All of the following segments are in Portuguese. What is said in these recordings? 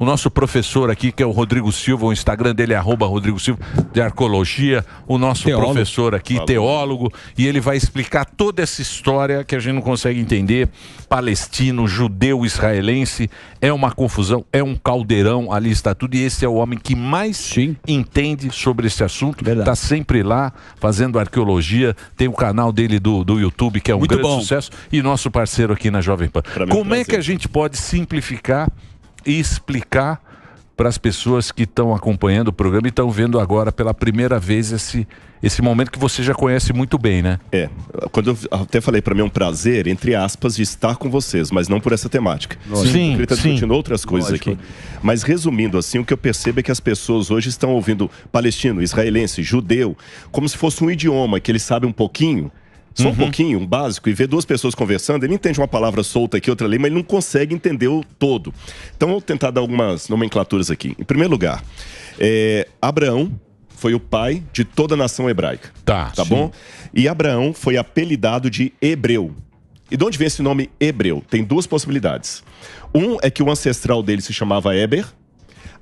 o nosso professor aqui, que é o Rodrigo Silva, o Instagram dele é @Rodrigo Silva, de Arqueologia, o nosso professor aqui, teólogo, e ele vai explicar toda essa história que a gente não consegue entender. Palestino, judeu, israelense, é uma confusão, é um caldeirão, ali está tudo, e esse é o homem que mais entende sobre esse assunto, está sempre lá fazendo arqueologia, tem o canal dele do YouTube, que é um grande sucesso, e nosso parceiro aqui na Jovem Pan. Como é que a gente pode simplificar e explicar para as pessoas que estão acompanhando o programa e estão vendo agora pela primeira vez esse momento que você já conhece muito bem, né? Quando eu até falei, para mim é um prazer, entre aspas, de estar com vocês, mas não por essa temática. Sim, ele está discutindo outras coisas aqui. Mas resumindo assim, o que eu percebo é que as pessoas hoje estão ouvindo palestino, israelense, judeu, como se fosse um idioma que eles sabem um pouquinho, só um pouquinho, um básico, e ver duas pessoas conversando, ele entende uma palavra solta aqui, outra ali, mas ele não consegue entender o todo. Então eu vou tentar dar algumas nomenclaturas aqui. Em primeiro lugar, Abraão foi o pai de toda a nação hebraica. Tá bom? E Abraão foi apelidado de Hebreu. E de onde vem esse nome Hebreu? Tem duas possibilidades. Um é que o ancestral dele se chamava Eber,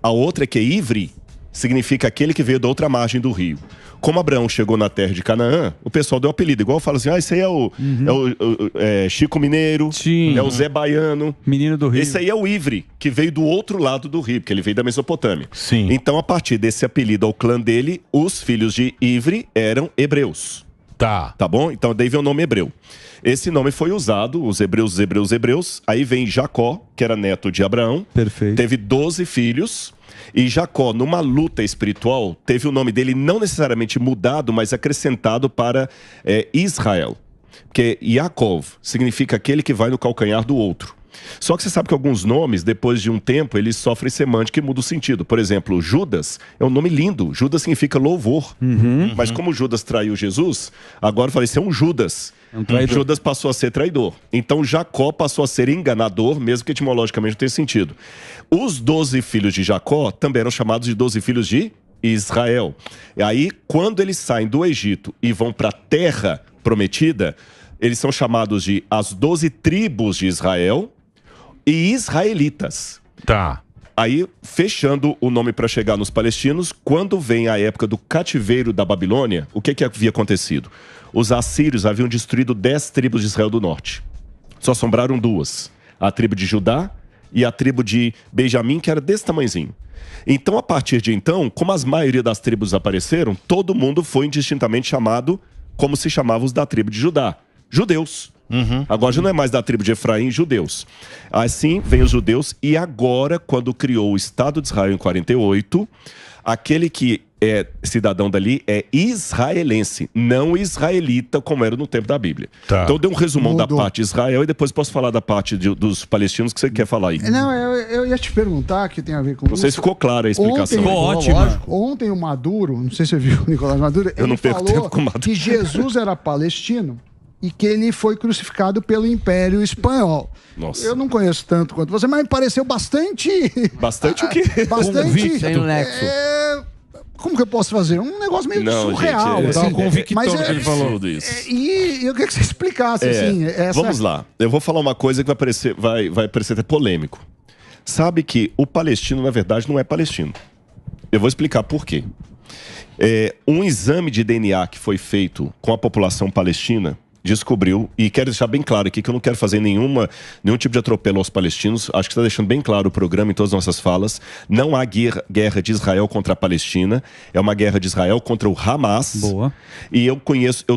a outra é que Ivri significa aquele que veio da outra margem do rio. Como Abraão chegou na terra de Canaã, o pessoal deu um apelido. Igual fala assim, esse aí é o Chico Mineiro, é o Zé Baiano. Menino do Rio. Esse aí é o Ivri, que veio do outro lado do rio, porque ele veio da Mesopotâmia. Sim. Então, a partir desse apelido ao clã dele, os filhos de Ivri eram hebreus. Tá bom? Então, daí vem o nome hebreu. Esse nome foi usado, os hebreus. Aí vem Jacó, que era neto de Abraão. Perfeito. Teve 12 filhos. E Jacó, numa luta espiritual, teve o nome dele não necessariamente mudado, mas acrescentado para Israel. Porque Yaakov significa aquele que vai no calcanhar do outro. Só que você sabe que alguns nomes, depois de um tempo, eles sofrem semântica e mudam o sentido. Por exemplo, Judas é um nome lindo. Judas significa louvor. Mas como Judas traiu Jesus, agora eu falei, isso é um Judas. Judas passou a ser traidor. Então Jacó passou a ser enganador, mesmo que etimologicamente não tenha sentido. Os 12 filhos de Jacó também eram chamados de 12 filhos de Israel. E aí, quando eles saem do Egito e vão para a terra prometida, eles são chamados de as 12 tribos de Israel e israelitas. Tá. Aí, fechando o nome para chegar nos palestinos, quando vem a época do cativeiro da Babilônia, o que havia acontecido? Os assírios haviam destruído 10 tribos de Israel do norte. Só sobraram 2. A tribo de Judá e a tribo de Benjamim, que era desse tamanhozinho. Então, a partir de então, como a maioria das tribos apareceram, todo mundo foi indistintamente chamado como se chamavam os da tribo de Judá. Judeus. Agora já não é mais da tribo de Efraim, judeus. Assim vem os judeus, e agora, quando criou o Estado de Israel em 48, aquele que é cidadão dali é israelense, não israelita, como era no tempo da Bíblia. Então eu dei um resumão da parte de Israel e depois posso falar da parte dos palestinos que você quer falar aí. Não, eu ia te perguntar, que tem a ver com Não sei se ficou clara a explicação. Ficou ótima. Ontem o Maduro, não sei se você viu o Nicolás Maduro, ele falou que Jesus era palestino e que ele foi crucificado pelo Império Espanhol. Nossa. Eu não conheço tanto quanto você, mas me pareceu bastante... Bastante o quê? Bastante... Tem um nexo. Como que eu posso fazer? Um negócio meio surreal. Gente, assim. mas que ele falou. E eu queria que você explicasse, assim... Vamos lá. Eu vou falar uma coisa que vai parecer até polêmico. Sabe que o palestino, na verdade, não é palestino. Eu vou explicar por quê. Um exame de DNA que foi feito com a população palestina descobriu, e quero deixar bem claro aqui que eu não quero fazer nenhum tipo de atropelo aos palestinos, acho que está deixando bem claro o programa em todas as nossas falas. Não há guerra de Israel contra a Palestina, é uma guerra de Israel contra o Hamas. Boa. E eu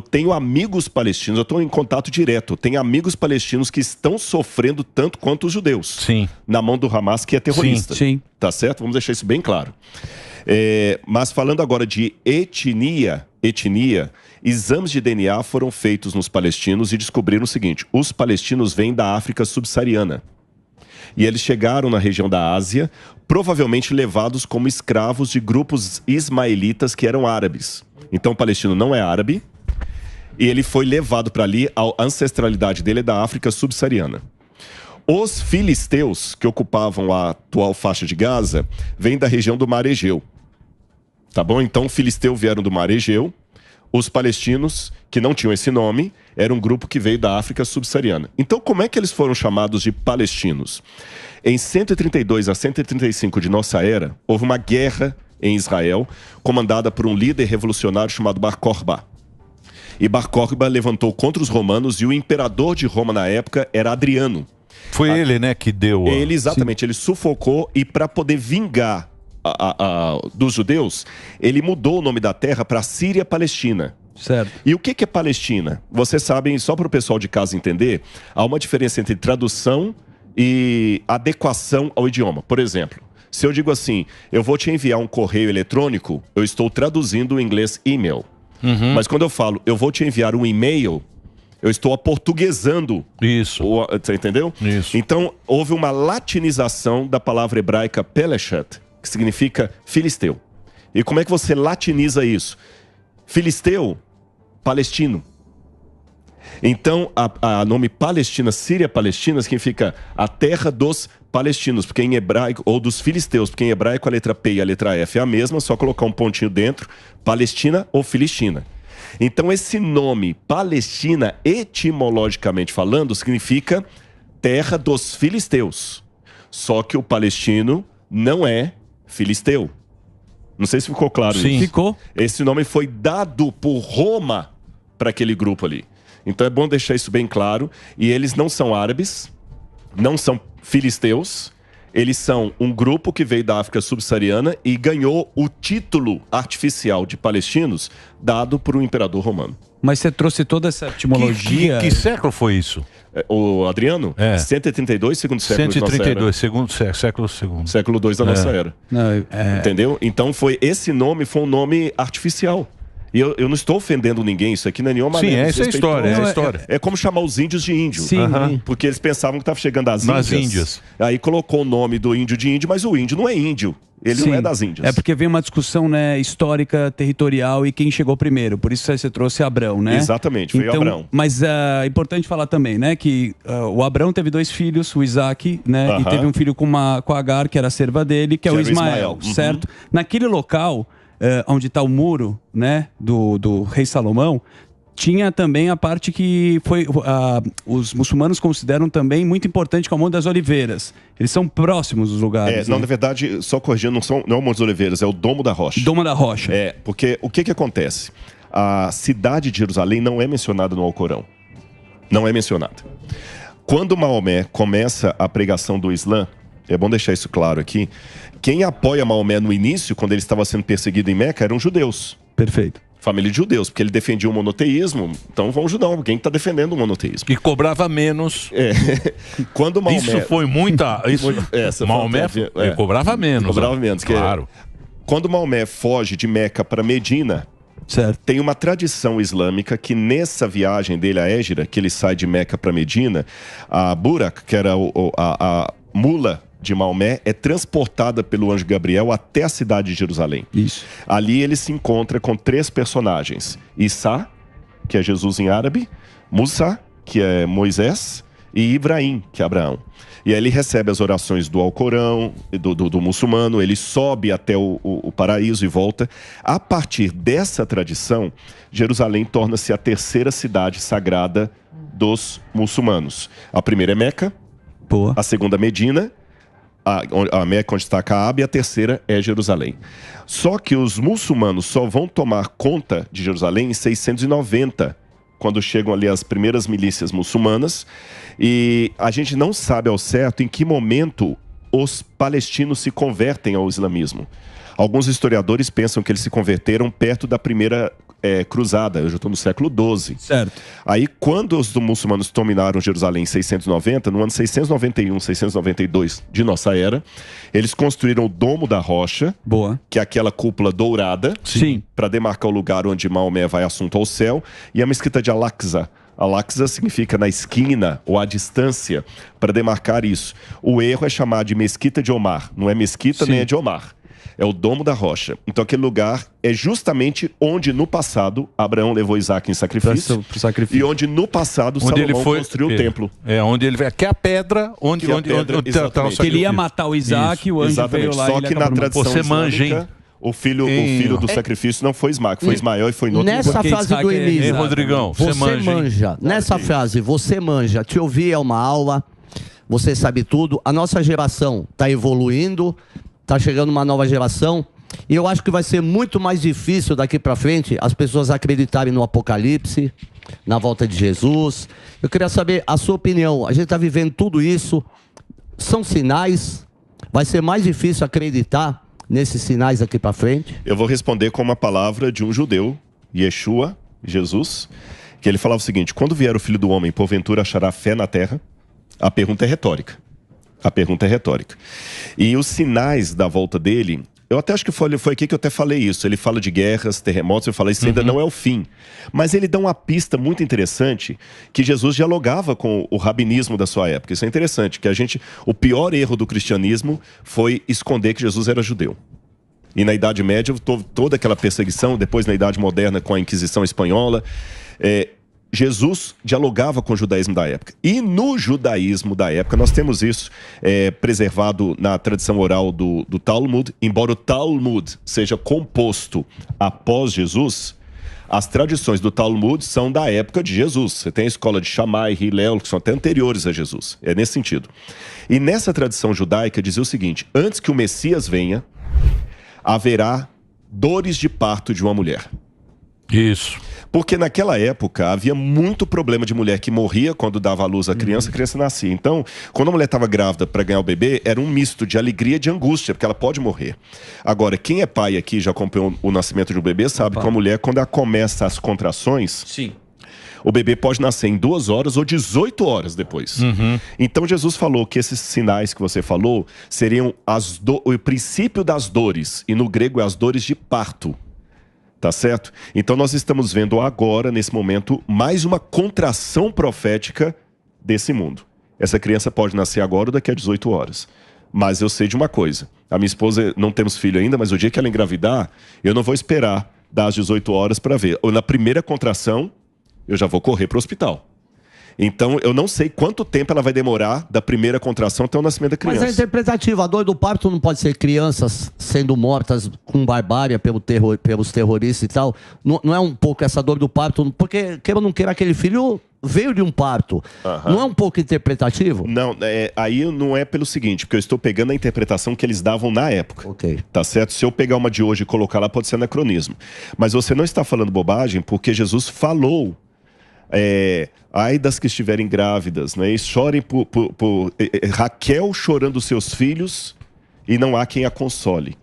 tenho amigos palestinos, eu estou em contato direto, tenho amigos palestinos que estão sofrendo tanto quanto os judeus. Sim. Na mão do Hamas, que é terrorista. Sim. Tá certo? Vamos deixar isso bem claro. Mas falando agora de etnia, exames de DNA foram feitos nos palestinos e descobriram o seguinte: os palestinos vêm da África subsaariana. E eles chegaram na região da Ásia, provavelmente levados como escravos de grupos ismaelitas que eram árabes. Então o palestino não é árabe, e ele foi levado para ali, a ancestralidade dele é da África subsaariana. Os filisteus, que ocupavam a atual faixa de Gaza, vêm da região do Mar Egeu. Tá bom? Então, os filisteus vieram do Mar Egeu. os palestinos, que não tinham esse nome, era um grupo que veio da África subsaariana. Então, como é que eles foram chamados de palestinos? Em 132 a 135 de nossa era, houve uma guerra em Israel, comandada por um líder revolucionário chamado Bar Kokhba. E Bar Kokhba levantou contra os romanos, e o imperador de Roma na época era Adriano. Foi ele, né, que deu... Ele, exatamente, ele sufocou, e para poder vingar dos judeus, ele mudou o nome da terra para Síria-Palestina. Certo. E o que é Palestina? Vocês sabem, só para o pessoal de casa entender, há uma diferença entre tradução e adequação ao idioma. Por exemplo, se eu digo assim, eu vou te enviar um correio eletrônico, eu estou traduzindo o inglês e-mail. Uhum. Mas quando eu falo, eu vou te enviar um e-mail, eu estou aportuguesando. Isso. Você entendeu? Isso. Então, houve uma latinização da palavra hebraica Peleshet, que significa filisteu. E como é que você latiniza isso? Filisteu, palestino. Então, a nome Palestina, Síria-Palestina, significa a terra dos palestinos, porque em hebraico, ou dos filisteus, porque em hebraico a letra P e a letra F é a mesma, só colocar um pontinho dentro, Palestina ou Filistina. Então, esse nome Palestina, etimologicamente falando, significa terra dos filisteus. Só que o palestino não é filisteu. Não sei se ficou claro isso. Sim, ficou. Esse nome foi dado por Roma para aquele grupo ali. Então é bom deixar isso bem claro. E eles não são árabes, não são filisteus. Eles são um grupo que veio da África subsaariana e ganhou o título artificial de palestinos dado por um imperador romano. Mas você trouxe toda essa etimologia... Que século foi isso? O Adriano? É. 132, segundo século 132, segundo século segundo. Século 2 da nossa era. Não, Entendeu? Então esse nome foi um nome artificial. E eu não estou ofendendo ninguém, isso aqui não é nenhuma maneira. Sim, essa é a história, é a história. É como chamar os índios de índio. Sim. Porque eles pensavam que estava chegando às Nas Índias. Índias. Aí colocou o nome do índio de índio, mas o índio não é índio. Ele não é das Índias. É porque vem uma discussão, né, histórica, territorial e quem chegou primeiro. Por isso você trouxe Abrão, né? Exatamente, veio Abrão. Mas é importante falar também, né, que o Abrão teve 2 filhos, o Isaac, né, e teve um filho com a Agar, que era a serva dele, que é o Ismael, certo? Naquele local, onde está o muro, né, do rei Salomão, tinha também a parte que foi os muçulmanos consideram também muito importante, que é o Monte das Oliveiras. Eles são próximos dos lugares. Não, na verdade, só corrigindo, não é o Monte das Oliveiras, é o Domo da Rocha. Domo da Rocha. Porque o que acontece? A cidade de Jerusalém não é mencionada no Alcorão. Não é mencionada. Quando Maomé começa a pregação do Islã, é bom deixar isso claro aqui, quem apoia Maomé no início, quando ele estava sendo perseguido em Meca, eram judeus. Perfeito. Família de judeus, porque ele defendia o monoteísmo, então vão ajudar alguém que está defendendo o monoteísmo. E cobrava menos. Quando Maomé... Isso foi muita... Maomé ele cobrava menos. Cobrava menos. Claro. Quando Maomé foge de Meca para Medina, tem uma tradição islâmica que nessa viagem dele à Égira, que ele sai de Meca para Medina, a Burak, que era a mula de Maomé, é transportada pelo anjo Gabriel até a cidade de Jerusalém. Isso. Ali ele se encontra com 3 personagens. Issa, que é Jesus em árabe, Musa, que é Moisés, e Ibrahim, que é Abraão. E aí ele recebe as orações do Alcorão, do muçulmano, ele sobe até o paraíso e volta. A partir dessa tradição, Jerusalém torna-se a 3ª cidade sagrada dos muçulmanos. A primeira é Meca, a segunda Medina, a Meca onde está a Caaba, e a 3ª é Jerusalém. Só que os muçulmanos só vão tomar conta de Jerusalém em 690, quando chegam ali as primeiras milícias muçulmanas, e a gente não sabe ao certo em que momento os palestinos se convertem ao islamismo. Alguns historiadores pensam que eles se converteram perto da primeira cruzada, eu já estou no século XII. Certo. Aí, quando os muçulmanos dominaram Jerusalém em 690, no ano 691, 692 de nossa era, eles construíram o Domo da Rocha, que é aquela cúpula dourada, para demarcar o lugar onde Maomé vai assunto ao céu, e a mesquita de Al-Aqsa. Al-Aqsa significa na esquina ou à distância, para demarcar isso. O erro é chamar de Mesquita de Omar, não é mesquita nem é de Omar. É o Domo da Rocha. Então aquele lugar é justamente onde no passado Abraão levou Isaac em sacrifício, e onde no passado Salomão construiu o templo. Onde ele veio, que é a pedra onde tá ele ia matar o Isaac, o anjo veio lá. Só que na tradição você manja, hein? O filho do sacrifício não foi Ismael, foi Ismael e foi no outro. Nessa frase do Emílio, Rodrigão, você manja. Nessa frase, você manja. Te ouvir é uma aula, você sabe tudo. A nossa geração está evoluindo, está chegando uma nova geração. E eu acho que vai ser muito mais difícil daqui para frente as pessoas acreditarem no Apocalipse, na volta de Jesus. Eu queria saber a sua opinião. A gente está vivendo tudo isso. São sinais? Vai ser mais difícil acreditar nesses sinais daqui para frente? Eu vou responder com uma palavra de um judeu, Yeshua, Jesus, que ele falava o seguinte: quando vier o Filho do Homem, porventura achará fé na terra? A pergunta é retórica. E os sinais da volta dele, eu até acho que foi aqui que eu até falei isso. Ele fala de guerras, terremotos, eu falei, isso ainda não é o fim. Mas ele dá uma pista muito interessante, que Jesus dialogava com o rabinismo da sua época. Isso é interessante, que o pior erro do cristianismo foi esconder que Jesus era judeu. E na Idade Média, toda aquela perseguição, depois na Idade Moderna com a Inquisição Espanhola, Jesus dialogava com o judaísmo da época. E no judaísmo da época, nós temos isso preservado na tradição oral do Talmud. Embora o Talmud seja composto após Jesus, as tradições do Talmud são da época de Jesus. Você tem a escola de Shammai, Hillel, que são até anteriores a Jesus. É nesse sentido. E nessa tradição judaica dizia o seguinte: antes que o Messias venha, haverá dores de parto de uma mulher. Isso. Porque naquela época havia muito problema de mulher que morria quando dava à luz a criança nascia. Então, quando a mulher estava grávida para ganhar o bebê, era um misto de alegria e de angústia, porque ela pode morrer. Agora, quem é pai aqui, já acompanhou o nascimento de um bebê, sabe que a mulher, quando ela começa as contrações, o bebê pode nascer em 2 horas ou 18 horas depois. Então, Jesus falou que esses sinais que você falou seriam o princípio das dores, e no grego é as dores de parto. Tá certo? Então nós estamos vendo agora, nesse momento, mais uma contração profética desse mundo. Essa criança pode nascer agora ou daqui a 18 horas. Mas eu sei de uma coisa. A minha esposa, não temos filho ainda, mas o dia que ela engravidar, eu não vou esperar dar as 18 horas para ver. Ou na primeira contração, eu já vou correr para o hospital. Então, eu não sei quanto tempo ela vai demorar da primeira contração até o nascimento da criança. Mas é interpretativo. A dor do parto não pode ser crianças sendo mortas com barbárie pelos terroristas e tal. Não é um pouco essa dor do parto? Porque, queira ou não queira, aquele filho veio de um parto. Não é um pouco interpretativo? Não, aí não é pelo seguinte, porque eu estou pegando a interpretação que eles davam na época. Tá certo? Se eu pegar uma de hoje e colocar lá, pode ser anacronismo. Mas você não está falando bobagem, porque Jesus falou... ai das que estiverem grávidas, né? E chorem por Raquel chorando seus filhos e não há quem a console.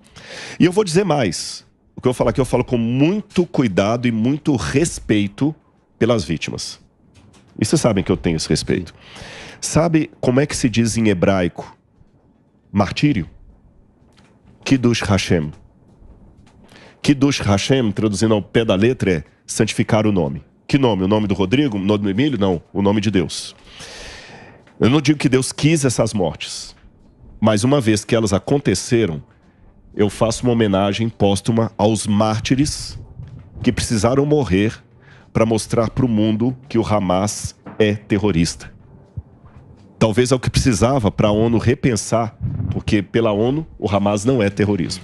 E eu vou dizer mais. O que eu falo aqui, eu falo com muito cuidado e muito respeito pelas vítimas. E vocês sabem que eu tenho esse respeito. Sabe como é que se diz em hebraico martírio? Kiddush Hashem. Kiddush Hashem, traduzindo ao pé da letra, é santificar o nome. Que nome? O nome do Rodrigo? O nome do Emílio? Não, o nome de Deus. Eu não digo que Deus quis essas mortes, mas uma vez que elas aconteceram, eu faço uma homenagem póstuma aos mártires que precisaram morrer para mostrar para o mundo que o Hamas é terrorista. Talvez é o que precisava para a ONU repensar, porque pela ONU o Hamas não é terrorismo.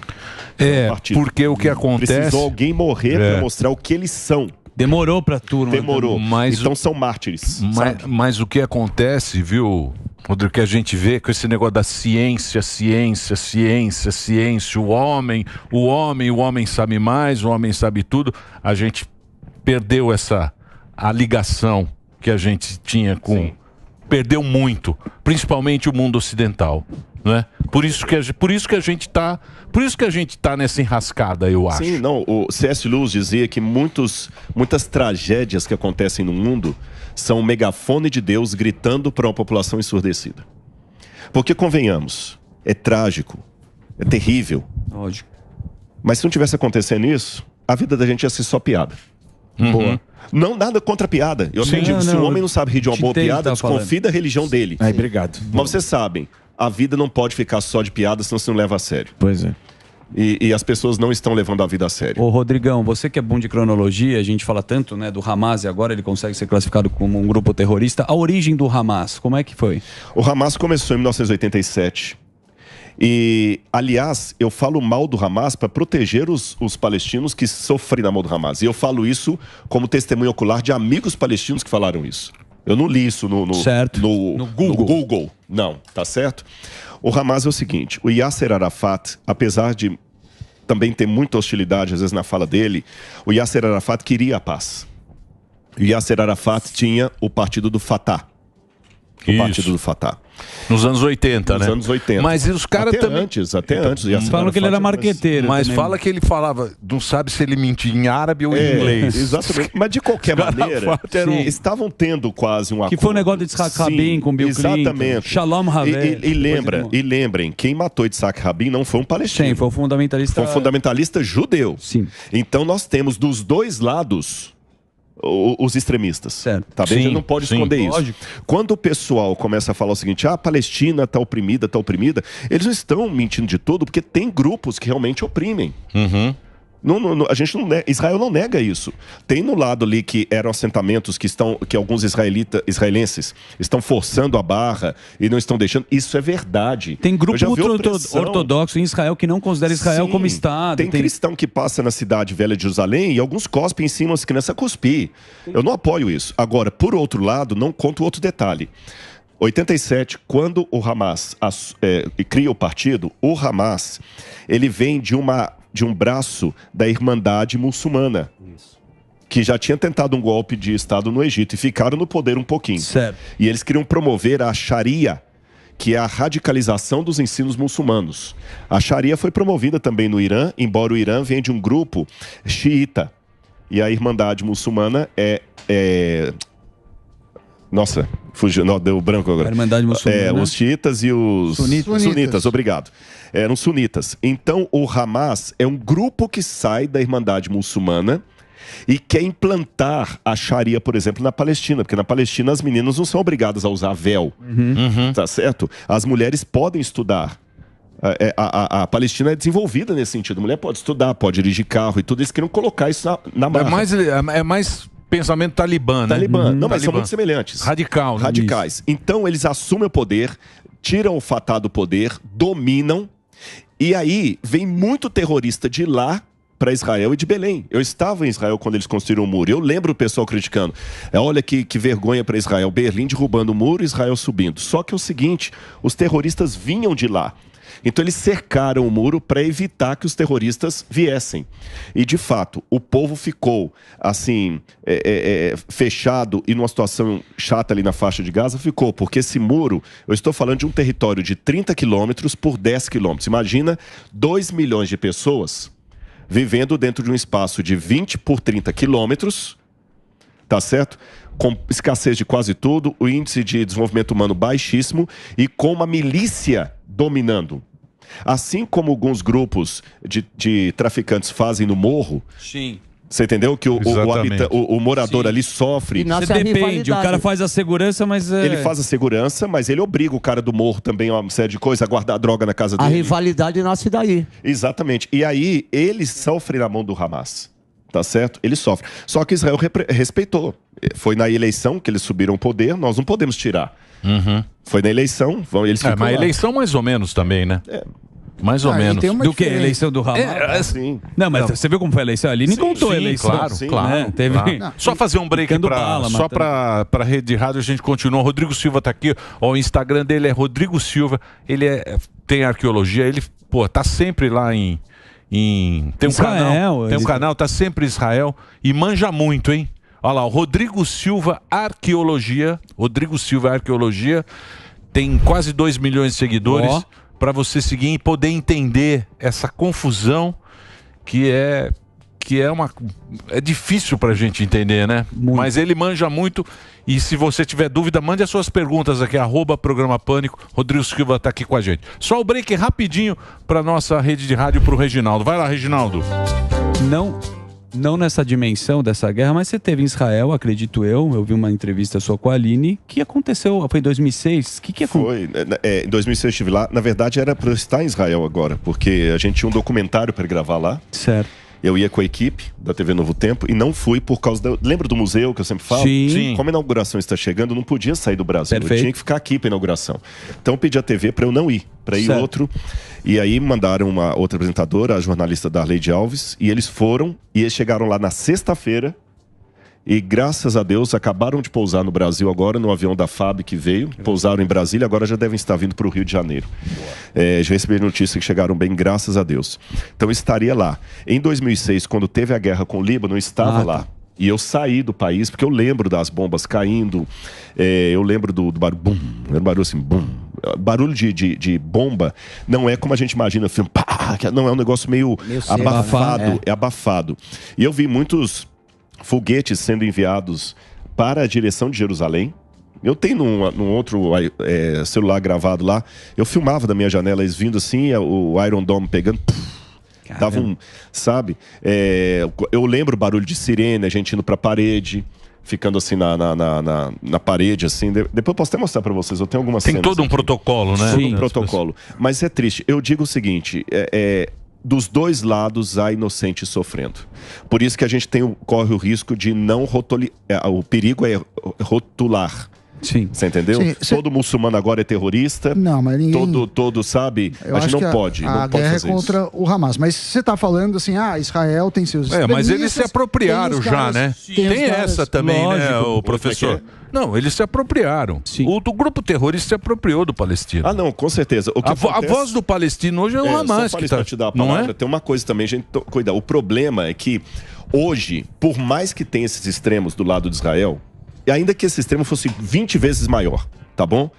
Porque o que acontece... Precisou alguém morrer para mostrar o que eles são. Demorou pra turma. Demorou. Então são mártires. Mas o que acontece, viu, Rodrigo, que a gente vê com esse negócio da ciência, o homem sabe mais, o homem sabe tudo. A gente perdeu a ligação que a gente tinha com... Perdeu muito, principalmente o mundo ocidental. Né? Por isso que a gente tá nessa enrascada, eu acho. Sim, não, o C.S. Lewis dizia que muitas tragédias que acontecem no mundo são um megafone de Deus gritando para uma população ensurdecida. Porque, convenhamos, é trágico, é terrível. Lógico. Mas se não tivesse acontecendo isso, a vida da gente ia ser só piada. Boa. Não, nada contra a piada. Eu acredito, se o homem não sabe rir de uma boa piada, desconfie da religião dele. Obrigado. Mas vocês sabem, a vida não pode ficar só de piada, senão você não leva a sério. Pois é. E as pessoas não estão levando a vida a sério. Ô Rodrigão, você que é bom de cronologia, a gente fala tanto, né, do Hamas e agora ele consegue ser classificado como um grupo terrorista. A origem do Hamas, como é que foi? O Hamas começou em 1987 E, aliás, eu falo mal do Hamas para proteger os palestinos que sofrem na mão do Hamas. E eu falo isso como testemunho ocular de amigos palestinos que falaram isso. Eu não li isso no Google. Não, tá certo? O Hamas é o seguinte, o Yasser Arafat, apesar de também ter muita hostilidade, às vezes, na fala dele, o Yasser Arafat queria a paz. O Yasser Arafat tinha o partido do Fatah. O partido do Fatah. Nos anos 80, né? Nos anos 80. Mas os caras também... Até antes. Falam que ele era marqueteiro. Mas fala que ele falava, não sabe se ele mentia em árabe ou em inglês. Exatamente. Mas de qualquer maneira, estavam tendo quase um acordo. Que foi o negócio de Yitzhak Rabin com Bill Clinton. Exatamente. Shalom Havel. E lembrem, quem matou Yitzhak Rabin não foi um palestino. Sim, foi um fundamentalista. Foi um fundamentalista judeu. Sim. Então nós temos dos dois lados os extremistas. Certo. Tá bem? A gente não pode esconder isso. Lógico. Quando o pessoal começa a falar o seguinte, a Palestina tá oprimida, eles não estão mentindo de tudo, porque tem grupos que realmente oprimem. A gente não nega, Israel não nega isso. Tem no lado ali que eram assentamentos que alguns israelenses estão forçando a barra e não estão deixando. Isso é verdade. Tem grupo ortodoxo em Israel que não considera Israel como Estado. Tem cristão que passa na cidade velha de Jerusalém e alguns cospem em cima das crianças a cuspir. Eu não apoio isso. Agora, por outro lado, não conto outro detalhe. 87, quando o Hamas cria o partido, o Hamas ele vem de um braço da Irmandade Muçulmana, que já tinha tentado um golpe de Estado no Egito e ficaram no poder um pouquinho. Certo. E eles queriam promover a Sharia, que é a radicalização dos ensinos muçulmanos. A Sharia foi promovida também no Irã, embora o Irã venha de um grupo xiita. E a Irmandade Muçulmana Nossa, fugiu, não, deu branco agora. A Irmandade Muçulmana. Os xiitas e os sunitas, obrigado. Eram sunitas. Então, o Hamas é um grupo que sai da Irmandade Muçulmana e quer implantar a Sharia, por exemplo, na Palestina. Porque na Palestina as meninas não são obrigadas a usar véu. Tá certo? As mulheres podem estudar. A Palestina é desenvolvida nesse sentido. A mulher pode estudar, pode dirigir carro e tudo. Eles queriam colocar isso na marra. É mais pensamento talibã, né? Não, mas são muito semelhantes. Radicais. Então eles assumem o poder, tiram o Fatah do poder, dominam. E aí vem muito terrorista de lá para Israel e de Belém. Eu estava em Israel quando eles construíram o muro. Eu lembro o pessoal criticando. Olha que vergonha para Israel. Berlim derrubando o muro, Israel subindo. Só que é o seguinte, os terroristas vinham de lá. Então eles cercaram o muro para evitar que os terroristas viessem. E de fato, o povo ficou assim, fechado e numa situação chata ali na faixa de Gaza, ficou. Porque esse muro, eu estou falando de um território de 30 quilômetros por 10 quilômetros. Imagina 2 milhões de pessoas vivendo dentro de um espaço de 20 por 30 quilômetros, tá certo? Com escassez de quase tudo, o índice de desenvolvimento humano baixíssimo e com uma milícia dominando. Assim como alguns grupos de traficantes fazem no morro. Sim. Você entendeu? Que o morador ali sofre. E você depende, o cara faz a segurança, mas... Ele faz a segurança, mas ele obriga o cara do morro também a uma série de coisas, a guardar droga na casa dele. A rivalidade nasce daí. Exatamente. E aí, eles sofrem na mão do Hamas. Tá certo? Eles sofrem. Só que Israel respeitou. Foi na eleição que eles subiram o poder, nós não podemos tirar. Foi na eleição, eles ficam mas a eleição mais ou menos também, né? Mais ou menos. Do que? A eleição do Hamas? Sim. Não, mas você viu como foi a eleição ali? Nem contou a eleição. Claro. Teve... Só fazer um break só para rede de rádio, a gente continua. O Rodrigo Silva tá aqui, o Instagram dele é Rodrigo Silva, ele tem arqueologia, ele, tá sempre lá tem um canal, tá sempre em Israel e manja muito, hein? Olha lá, o Rodrigo Silva Arqueologia. Rodrigo Silva Arqueologia tem quase 2 milhões de seguidores para você seguir e poder entender essa confusão que é difícil pra gente entender, né? Muito. Mas ele manja muito. E se você tiver dúvida, mande as suas perguntas aqui, @Programa Pânico. Rodrigo Silva tá aqui com a gente. Só o break rapidinho pra nossa rede de rádio, pro Reginaldo. Vai lá, Reginaldo. Não nessa dimensão dessa guerra, mas você teve em Israel, acredito eu vi uma entrevista sua com a Aline, que aconteceu, foi em 2006, o que aconteceu? Em 2006 eu estive lá, na verdade era para eu estar em Israel agora, porque a gente tinha um documentário para gravar lá. Certo. Eu ia com a equipe da TV Novo Tempo e não fui por causa da... Lembra do museu que eu sempre falo? Sim. Como a inauguração está chegando, eu não podia sair do Brasil. Perfeito. Eu tinha que ficar aqui para a inauguração. Então eu pedi à TV para eu não ir, para ir outro. E aí mandaram uma outra apresentadora, a jornalista Darleide Alves, e eles foram, e eles chegaram lá na sexta-feira. E graças a Deus acabaram de pousar no Brasil agora, no avião da FAB que veio. Pousaram em Brasília, agora já devem estar vindo para o Rio de Janeiro. Já recebi notícia que chegaram bem, graças a Deus. Então eu estaria lá. Em 2006, quando teve a guerra com o Líbano, eu estava lá. E eu saí do país, porque eu lembro das bombas caindo. Eu lembro do barulho, bum, era um barulho assim, bum. Barulho de bomba não é como a gente imagina, filme, pá, não, é um negócio meio abafado, né? É abafado. E eu vi muitos foguetes sendo enviados para a direção de Jerusalém. Eu tenho num outro celular gravado lá, eu filmava da minha janela eles vindo assim, o Iron Dome pegando, dava um, sabe? Eu lembro o barulho de sirene, a gente indo para a parede, ficando assim na parede, assim. Depois eu posso até mostrar para vocês, eu tenho algumas cenas. Tem todo um protocolo, né? Todo um protocolo. Mas é triste. Eu digo o seguinte, dos dois lados há inocentes sofrendo. Por isso que a gente corre o risco de não rotular. O perigo é rotular. Sim. Você entendeu? Sim, todo muçulmano agora é terrorista. Não, mas ninguém... Todo sabe. A gente não pode. A guerra é contra o Hamas. Mas você está falando assim, Israel tem seus... mas eles se apropriaram já, né? Tem essa também, né, o professor? Não, eles se apropriaram. O grupo terrorista se apropriou do palestino. Não, com certeza. A voz do palestino hoje é o Hamas. Só para te dar a palavra, tem uma coisa também, gente, cuidar. O problema é que hoje, por mais que tenha esses extremos do lado de Israel, e ainda que esse extremo fosse 20 vezes maior, tá bom?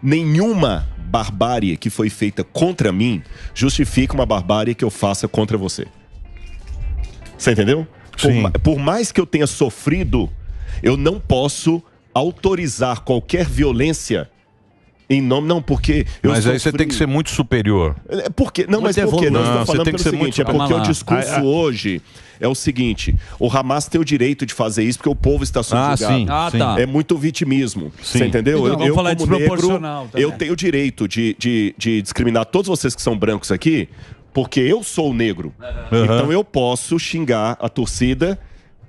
Nenhuma barbárie que foi feita contra mim justifica uma barbárie que eu faça contra você. Você entendeu? Por mais que eu tenha sofrido, eu não posso autorizar qualquer violência em nome... Não, porque... Mas aí você tem que ser muito superior. Por quê? Não, mas por quê? Não, estou falando pelo seguinte, é porque o discurso hoje... É o seguinte, o Hamas tem o direito de fazer isso porque o povo está subjugado. Sim. É muito vitimismo. Você entendeu? Então, eu como negro, eu tenho o direito de discriminar todos vocês que são brancos aqui, porque eu sou negro. Então eu posso xingar a torcida,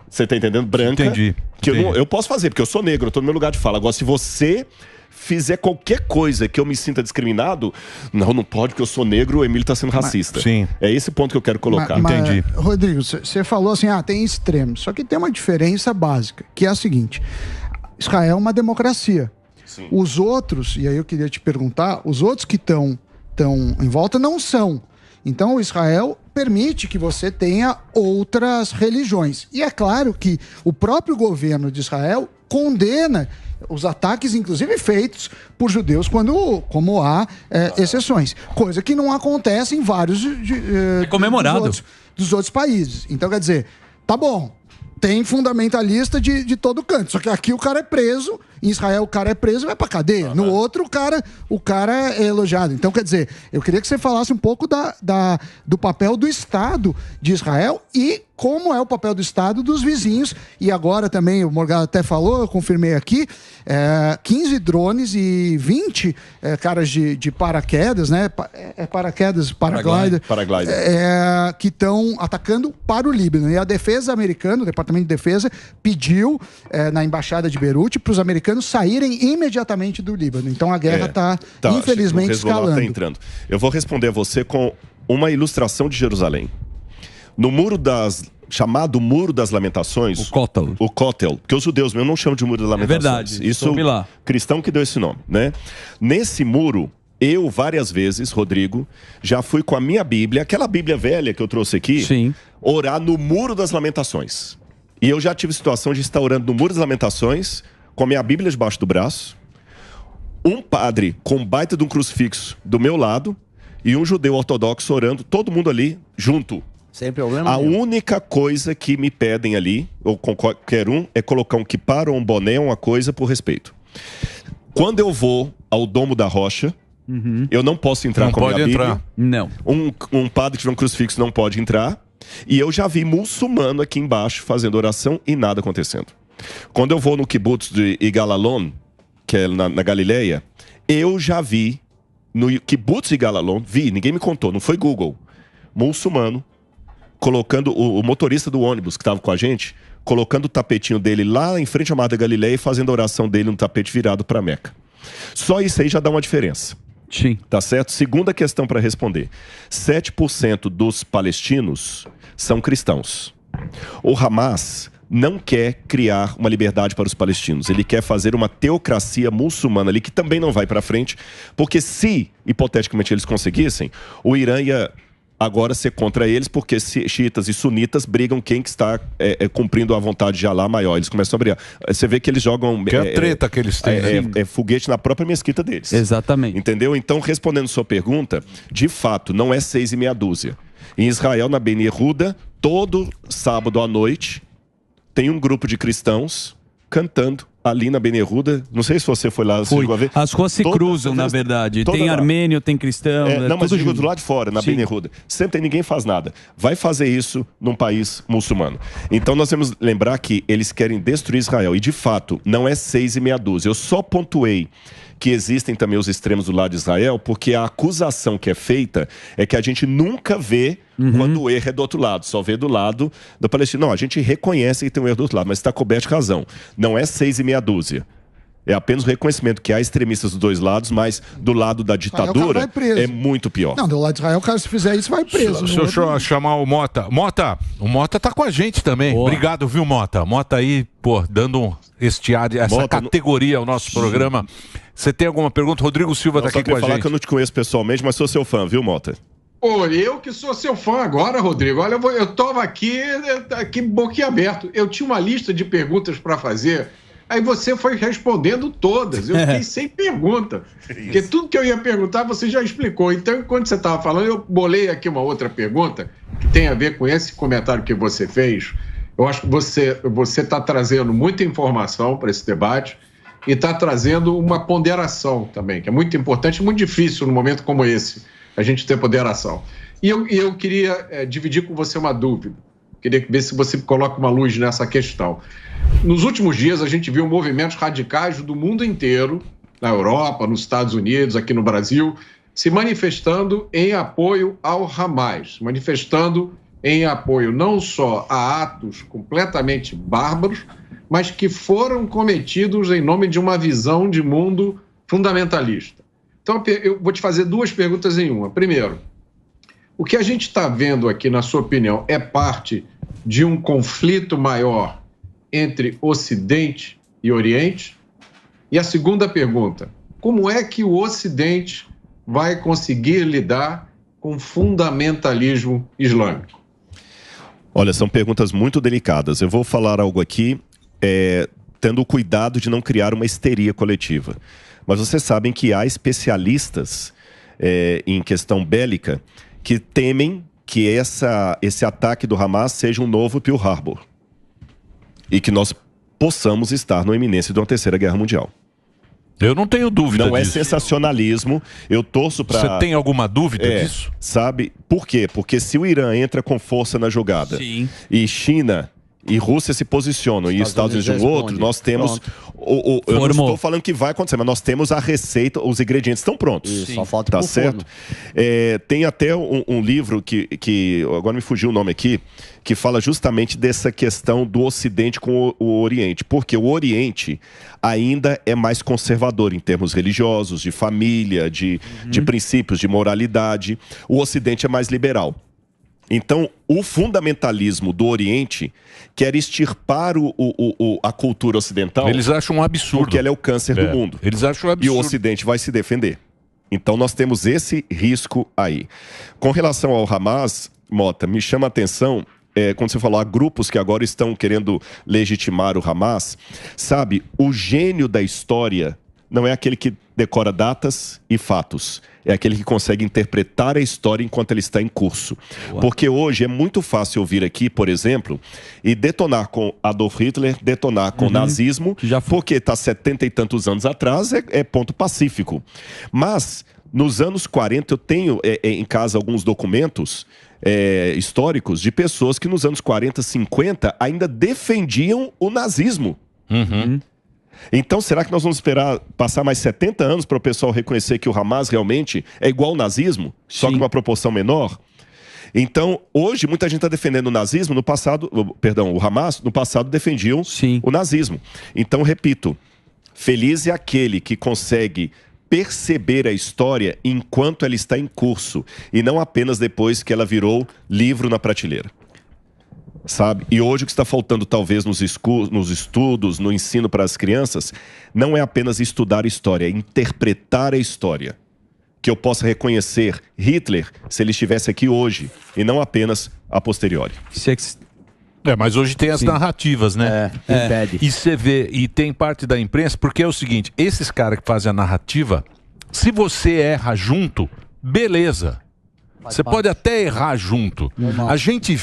você tá entendendo? Branca. Entendi. Que eu posso fazer, porque eu sou negro, eu tô no meu lugar de fala. Agora, se você fizer qualquer coisa que eu me sinta discriminado, não pode, porque eu sou negro, o Emílio tá sendo racista. Sim. É esse ponto que eu quero colocar. Entendi. Rodrigo, você falou assim, tem extremos. Só que tem uma diferença básica, que é a seguinte. Israel é uma democracia. Sim. Os outros, e aí eu queria te perguntar, os outros que estão em volta não são. Então, Israel permite que você tenha outras religiões. E é claro que o próprio governo de Israel condena os ataques, inclusive feitos por judeus, como há exceções. Coisa que não acontece em vários comemorado. Dos outros países. Então, quer dizer, tá bom, tem fundamentalista de todo canto. Só que aqui o cara é preso, em Israel o cara é preso e vai pra cadeia. No outro, o cara é elogiado. Então, quer dizer, eu queria que você falasse um pouco do papel do Estado de Israel e como é o papel do Estado dos vizinhos. E agora também, o Morgado até falou, eu confirmei aqui, 15 drones e 20 caras de paraquedas, né? Paraglider. Que estão atacando para o Líbano. E a defesa americana, o Departamento de Defesa, pediu na Embaixada de Beirute para os americanos saírem imediatamente do Líbano. Então a guerra está, infelizmente, escalando. Tá entrando. Eu vou responder a você com uma ilustração de Jerusalém. No chamado Muro das Lamentações... O Kotel. Porque os judeus mesmo não chamam de Muro das Lamentações. É verdade. Isso cristão que deu esse nome, né? Nesse muro, eu várias vezes, Rodrigo, já fui com a minha Bíblia, aquela Bíblia velha que eu trouxe aqui, orar no Muro das Lamentações. E eu já tive situação de estar orando no Muro das Lamentações, com a minha Bíblia debaixo do braço, um padre com um baita de um crucifixo do meu lado e um judeu ortodoxo orando, todo mundo ali junto. Sem problema. A única coisa que me pedem ali, ou com qualquer um, é colocar um kippah ou um boné, uma coisa por respeito. Quando eu vou ao Domo da Rocha, eu não posso entrar com a minha Bíblia. Não. Um padre que tiver um crucifixo não pode entrar. E eu já vi muçulmano aqui embaixo fazendo oração e nada acontecendo. Quando eu vou no kibbutz de Igalalon, que é na Galileia, eu já vi no kibbutz de Igalalon, ninguém me contou, não foi Google, muçulmano colocando o motorista do ônibus que estava com a gente, colocando o tapetinho dele lá em frente à Mar da Galileia e fazendo a oração dele no tapete virado para Meca. Só isso aí já dá uma diferença. Sim. Tá certo? Segunda questão para responder. 7% dos palestinos são cristãos. O Hamas não quer criar uma liberdade para os palestinos. Ele quer fazer uma teocracia muçulmana ali, que também não vai para frente, porque se, hipoteticamente, eles conseguissem, o Irã ia agora ser contra eles, porque xiitas e sunitas brigam quem que está cumprindo a vontade de Alá maior. Eles começam a brigar. Você vê que eles jogam... Que é a treta que eles têm. Foguete na própria mesquita deles. Exatamente. Entendeu? Então, respondendo sua pergunta, de fato, não é 6 e meia dúzia. Em Israel, na Ben Yehuda, todo sábado à noite, tem um grupo de cristãos cantando ali na Ben Yehuda. Não sei se você foi lá. Fui. As ruas se cruzam, na verdade. Tem armênio, tem cristão. Não, mas digo do lado de fora, na Sim. Ben Yehuda. Sempre ninguém faz nada. Vai fazer isso num país muçulmano. Então nós temos que lembrar que eles querem destruir Israel. E de fato, não é 6 e meia dúzia. Eu só pontuei que existem também os extremos do lado de Israel, porque a acusação que é feita é que a gente nunca vê quando o erro é do outro lado, só vê do lado do palestino. Não, a gente reconhece que tem um erro do outro lado, mas está coberto de razão. Não é 6 e meia dúzia. É apenas o reconhecimento que há extremistas dos dois lados, mas do lado da ditadura é muito pior. Não, do lado de Israel, o cara se fizer isso vai preso. Deixa eu chamar o Mota. Mota, o Mota tá com a gente também. Boa. Obrigado, viu, Mota? Mota aí, pô, dando essa Mota, categoria ao nosso programa. Você tem alguma pergunta? Rodrigo Silva tá aqui com a gente. Eu falar que eu não te conheço pessoalmente, mas sou seu fã, viu, Mota? Olha, eu que sou seu fã agora, Rodrigo. Olha, eu estava aqui boquiaberto. Eu tinha uma lista de perguntas para fazer, aí você foi respondendo todas. Eu fiquei sem pergunta. Porque tudo que eu ia perguntar, você já explicou. Então, quando você estava falando, eu bolei aqui uma outra pergunta que tem a ver com esse comentário que você fez. Eu acho que você está trazendo muita informação para esse debate e está trazendo uma ponderação também, que é muito importante, muito difícil num momento como esse, a gente ter ponderação. E eu queria dividir com você uma dúvida. Queria ver se você coloca uma luz nessa questão. Nos últimos dias, a gente viu movimentos radicais do mundo inteiro, na Europa, nos Estados Unidos, aqui no Brasil, se manifestando em apoio ao Hamas, manifestando em apoio não só a atos completamente bárbaros, mas que foram cometidos em nome de uma visão de mundo fundamentalista. Então, eu vou te fazer duas perguntas em uma. Primeiro, o que a gente está vendo aqui, na sua opinião, é parte de um conflito maior entre Ocidente e Oriente? E a segunda pergunta, como é que o Ocidente vai conseguir lidar com fundamentalismo islâmico? Olha, são perguntas muito delicadas. Eu vou falar algo aqui tendo o cuidado de não criar uma histeria coletiva. Mas vocês sabem que há especialistas em questão bélica que temem que esse ataque do Hamas seja um novo Pearl Harbor. E que nós possamos estar na iminência de uma terceira guerra mundial. Eu não tenho dúvida disso. Não é sensacionalismo. Eu torço para... Você tem alguma dúvida disso? Sabe? Por quê? Porque se o Irã entra com força na jogada e China e Rússia se posicionam e Estados Unidos de um outro, nós temos... eu não estou falando que vai acontecer, mas nós temos a receita, os ingredientes estão prontos. Isso, só falta tá certo? Tem até um livro que agora me fugiu o nome aqui, que fala justamente dessa questão do Ocidente com o Oriente. Porque o Oriente ainda é mais conservador em termos religiosos, de família, de princípios, de moralidade. O Ocidente é mais liberal. Então, o fundamentalismo do Oriente quer extirpar a cultura ocidental. Eles acham um absurdo. Porque ela é o câncer do mundo. Eles acham um absurdo. E o Ocidente vai se defender. Então, nós temos esse risco aí. Com relação ao Hamas, Mota, me chama a atenção, quando você falou, há grupos que agora estão querendo legitimar o Hamas. Sabe, o gênio da história não é aquele que decora datas e fatos. É aquele que consegue interpretar a história enquanto ela está em curso. Uau. Porque hoje é muito fácil ouvir aqui, por exemplo, e detonar com Adolf Hitler, detonar com o nazismo, porque está 70 e tantos anos atrás, é ponto pacífico. Mas, nos anos 40, eu tenho em casa alguns documentos históricos de pessoas que nos anos 40, 50 ainda defendiam o nazismo. Então, será que nós vamos esperar passar mais 70 anos para o pessoal reconhecer que o Hamas realmente é igual ao nazismo, só que uma proporção menor? Então, hoje, muita gente está defendendo o nazismo, no passado, perdão, o Hamas, no passado defendiam o nazismo. Então, repito, feliz é aquele que consegue perceber a história enquanto ela está em curso, e não apenas depois que ela virou livro na prateleira. Sabe? E hoje o que está faltando talvez nos estudos, no ensino para as crianças, não é apenas estudar história, é interpretar a história. Que eu possa reconhecer Hitler se ele estivesse aqui hoje, e não apenas a posteriori. Mas hoje tem as narrativas, né? Impede. E você vê, e tem parte da imprensa, porque é o seguinte, esses caras que fazem a narrativa, se você erra junto, beleza. Você pode até errar junto. A gente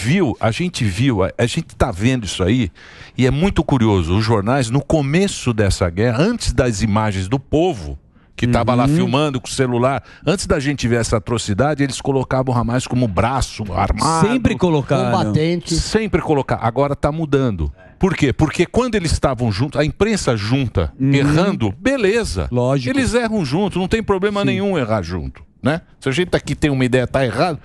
tá vendo isso aí, e é muito curioso. Os jornais, no começo dessa guerra, antes das imagens do povo, que estava lá filmando com o celular, antes da gente ver essa atrocidade, eles colocavam o Hamas como braço armado. Sempre colocaram. Combatente. Sempre colocar. Agora está mudando. Por quê? Porque quando eles estavam juntos, a imprensa junta, errando, beleza. Lógico. Eles erram junto, não tem problema nenhum errar junto. Né? Se a gente aqui tem uma ideia, tá errado,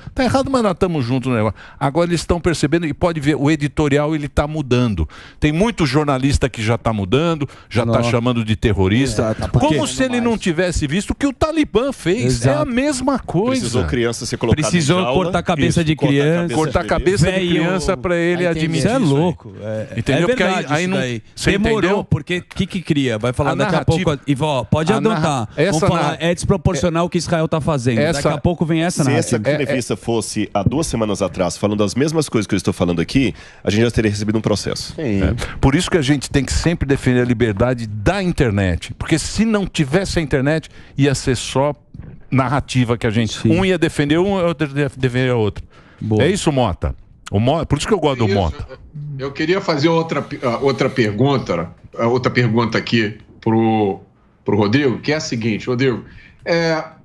mas nós estamos juntos no negócio. Agora eles estão percebendo, e pode ver, o editorial ele está mudando. Tem muito jornalista que já está mudando, já está chamando de terrorista. Como se ele não tivesse visto o que o Talibã fez. Exato. É a mesma coisa. Precisou criança ser colocada Precisou em jaula. cortar a cabeça de criança. Cortar a cabeça de criança para ele admitir. Isso é louco. Entendeu? É verdade, porque aí não. Demorou, entendeu? porque o que cria? Vai falar daqui a pouco. Ivo, pode adotar. Vamos falar, é desproporcional o que Israel está fazendo. Daqui a pouco vem essa narrativa. Se essa entrevista fosse há 2 semanas atrás, falando as mesmas coisas que eu estou falando aqui, a gente já teria recebido um processo. Por isso que a gente tem que sempre defender a liberdade da internet. Porque se não tivesse a internet, ia ser só narrativa que a gente... Um ia defender um, outro ia defender outro. Boa. É isso, Mota? Por isso que eu gosto do Mota. Eu queria fazer outra pergunta aqui pro Rodrigo, que é a seguinte, Rodrigo,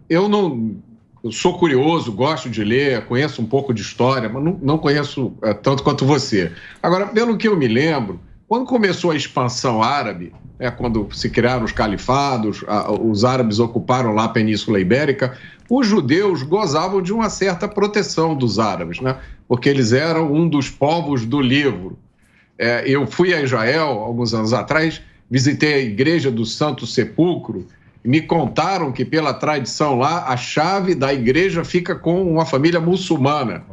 eu sou curioso, gosto de ler, conheço um pouco de história, mas não conheço tanto quanto você. Agora, pelo que eu me lembro, quando começou a expansão árabe, quando se criaram os califados, os árabes ocuparam lá a Península Ibérica, os judeus gozavam de uma certa proteção dos árabes, né? Porque eles eram um dos povos do livro. Eu fui a Israel, alguns anos atrás, visitei a igreja do Santo Sepulcro, me contaram que, pela tradição lá, a chave da igreja fica com uma família muçulmana.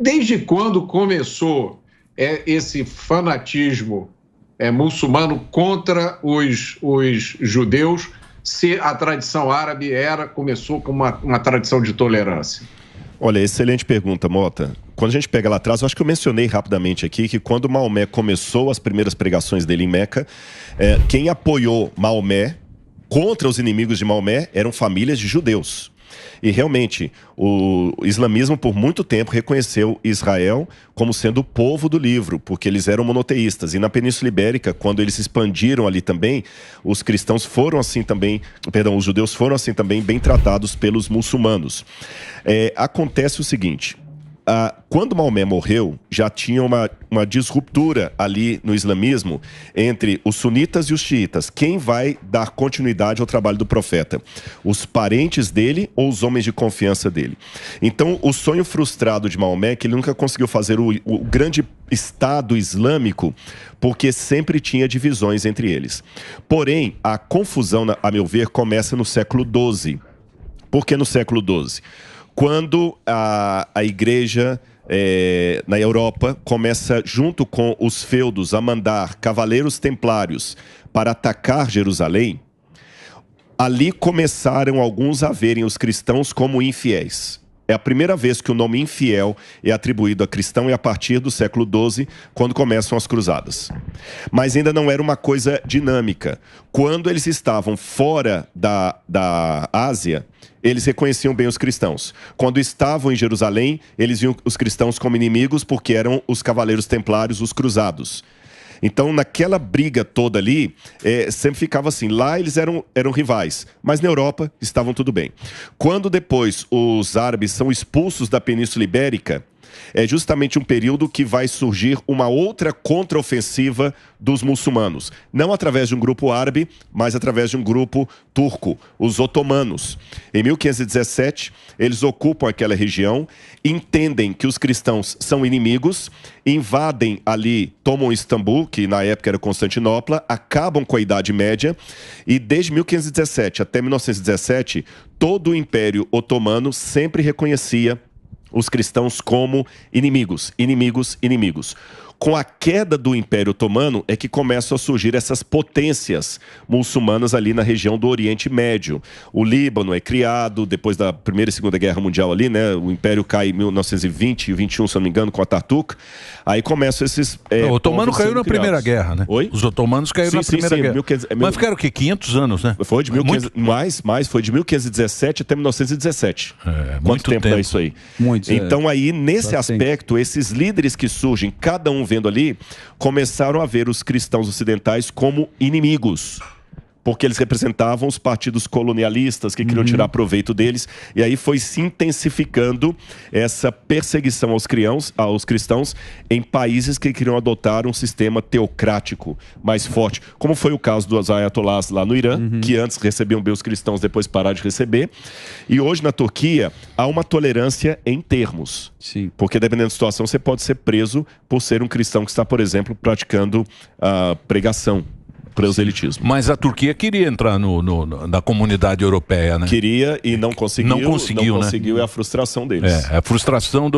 Desde quando começou esse fanatismo muçulmano contra os judeus, se a tradição árabe começou com uma tradição de tolerância? Olha, excelente pergunta, Mota. Quando a gente pega lá atrás, eu acho que eu mencionei rapidamente aqui que quando Maomé começou as primeiras pregações dele em Meca, quem apoiou Maomé contra os inimigos de Maomé eram famílias de judeus. E realmente, o islamismo por muito tempo reconheceu Israel como sendo o povo do livro, porque eles eram monoteístas. E na Península Ibérica, quando eles se expandiram ali também, os cristãos foram assim também, os judeus foram assim também bem tratados pelos muçulmanos. Acontece o seguinte... Quando Maomé morreu, já tinha uma disruptura ali no islamismo entre os sunitas e os xiitas. Quem vai dar continuidade ao trabalho do profeta? Os parentes dele ou os homens de confiança dele? Então, o sonho frustrado de Maomé é que ele nunca conseguiu fazer o grande Estado Islâmico, porque sempre tinha divisões entre eles. Porém, a confusão, a meu ver, começa no século XII. Por que no século XII? Quando a igreja na Europa começa, junto com os feudos, a mandar cavaleiros templários para atacar Jerusalém, ali começaram alguns a verem os cristãos como infiéis. É a primeira vez que o nome infiel é atribuído a cristão, e a partir do século XII, quando começam as cruzadas. Mas ainda não era uma coisa dinâmica. Quando eles estavam fora da Ásia, eles reconheciam bem os cristãos. Quando estavam em Jerusalém, eles viam os cristãos como inimigos, porque eram os cavaleiros templários, os cruzados. Então, naquela briga toda ali, sempre ficava assim. Lá eles eram rivais, mas na Europa estavam tudo bem. Quando depois os árabes são expulsos da Península Ibérica, é justamente um período que vai surgir uma outra contraofensiva dos muçulmanos. Não através de um grupo árabe, mas através de um grupo turco, os otomanos. Em 1517, eles ocupam aquela região, entendem que os cristãos são inimigos, invadem ali, tomam Istambul, que na época era Constantinopla, acabam com a Idade Média, e desde 1517 até 1917, todo o Império Otomano sempre reconhecia os cristãos como inimigos, inimigos, inimigos. Com a queda do Império Otomano é que começam a surgir essas potências muçulmanas ali na região do Oriente Médio. O Líbano é criado depois da Primeira e Segunda Guerra Mundial ali, né? O Império cai em 1920 e 21, se não me engano, com Ataturk. Aí começam esses... o otomano caiu na Primeira Guerra, né? Oi? Os otomanos caíram na Primeira Guerra. Mas ficaram o quê? 500 anos, né? Foi de 1500, mais, foi de 1517 até 1917. Quanto tempo é isso aí? Muito. Então aí, nesse aspecto, esses líderes que surgem, cada um vendo ali, começaram a ver os cristãos ocidentais como inimigos, porque eles representavam os partidos colonialistas que queriam tirar proveito deles, e aí foi se intensificando essa perseguição aos cristãos em países que queriam adotar um sistema teocrático mais forte, como foi o caso dos ayatolás lá no Irã, que antes recebiam bem os cristãos, depois pararam de receber, e hoje na Turquia há uma tolerância em termos. Sim. Porque dependendo da situação você pode ser preso por ser um cristão que está, por exemplo, praticando a pregação, proselitismo. Mas a Turquia queria entrar na comunidade europeia, né? Queria e não conseguiu. Não conseguiu, né? É a frustração deles. A frustração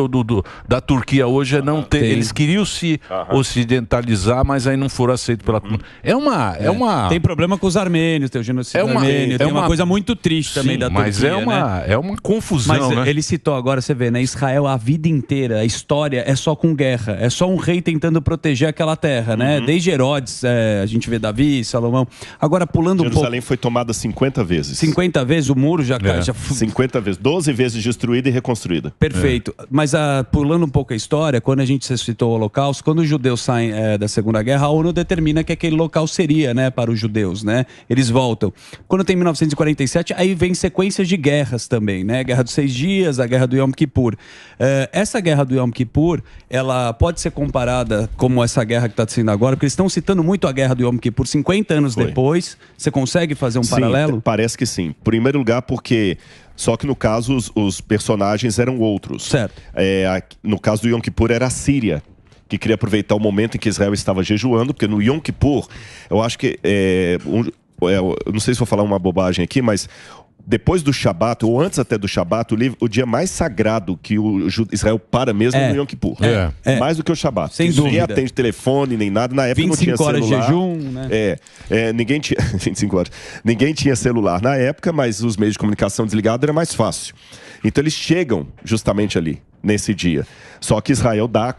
da Turquia hoje é não ter... Eles queriam se ocidentalizar, mas aí não foram aceitos pela... É uma... Tem problema com os armênios, tem o genocídio armênio, tem uma coisa muito triste também da Turquia, mas é uma confusão, mas né? ele citou agora, você vê, né? Israel a vida inteira, a história é só com guerra, é só um rei tentando proteger aquela terra, né? Desde Herodes, a gente vê Davi, Salomão. Agora, pulando um pouco... Jerusalém foi tomada 50 vezes. 50 vezes? O muro já... 50 vezes. 12 vezes destruída e reconstruída. Perfeito. Mas pulando um pouco a história, quando a gente citou o Holocausto, quando os judeus saem da Segunda Guerra, a ONU determina que aquele local seria, né, para os judeus, né? Eles voltam. Quando tem 1947, aí vem sequências de guerras também, né? Guerra dos 6 Dias, a Guerra do Yom Kippur. Essa Guerra do Yom Kippur, ela pode ser comparada como essa guerra que está sendo agora, porque eles estão citando muito a Guerra do Yom Kippur 50 anos depois. Você consegue fazer um paralelo? Parece que sim. Em primeiro lugar, porque... Só que no caso, os personagens eram outros. Certo. No caso do Yom Kippur, era a Síria, que queria aproveitar o momento em que Israel estava jejuando, porque no Yom Kippur, eu acho que... eu não sei se vou falar uma bobagem aqui, mas... Depois do Shabat, ou antes até do Shabat, o dia mais sagrado que o Israel para mesmo é no Yom Kippur. Mais do que o Shabat. Sem dúvida. Ninguém atende telefone, nem nada. Na época não tinha celular. 25 horas de jejum, né? Ninguém tinha... 25 horas. Ninguém tinha celular na época, mas os meios de comunicação desligados era mais fácil. Então eles chegam justamente ali, nesse dia. Só que Israel dá...